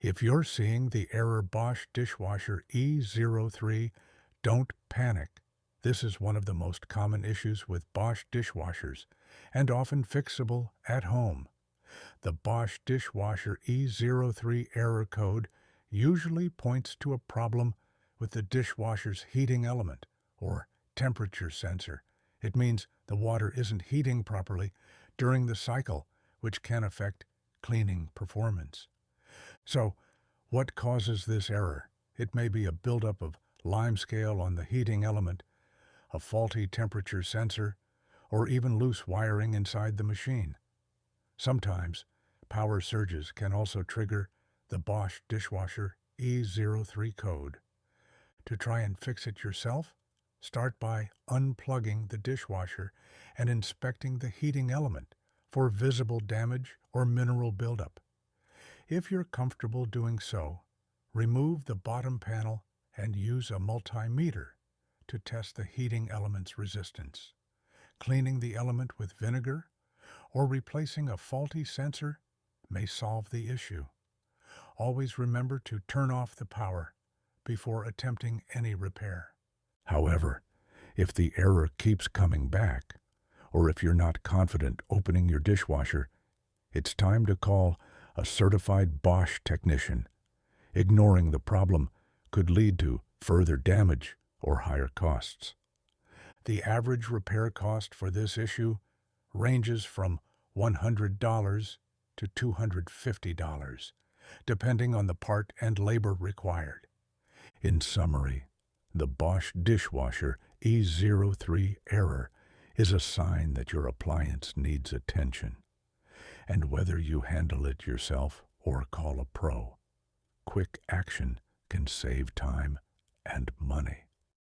If you're seeing the error Bosch Dishwasher E03, don't panic. This is one of the most common issues with Bosch dishwashers and often fixable at home. The Bosch Dishwasher E03 error code usually points to a problem with the dishwasher's heating element or temperature sensor. It means the water isn't heating properly during the cycle, which can affect cleaning performance. So, what causes this error? It may be a buildup of limescale on the heating element, a faulty temperature sensor, or even loose wiring inside the machine. Sometimes, power surges can also trigger the Bosch Dishwasher E03 code. To try and fix it yourself, start by unplugging the dishwasher and inspecting the heating element for visible damage or mineral buildup. If you're comfortable doing so, remove the bottom panel and use a multimeter to test the heating element's resistance. Cleaning the element with vinegar or replacing a faulty sensor may solve the issue. Always remember to turn off the power before attempting any repair. However, if the error keeps coming back, or if you're not confident opening your dishwasher, it's time to call a certified Bosch technician. Ignoring the problem could lead to further damage or higher costs. The average repair cost for this issue ranges from $100 to $250, depending on the part and labor required. In summary, the Bosch Dishwasher E03 error is a sign that your appliance needs attention. And whether you handle it yourself or call a pro, quick action can save time and money.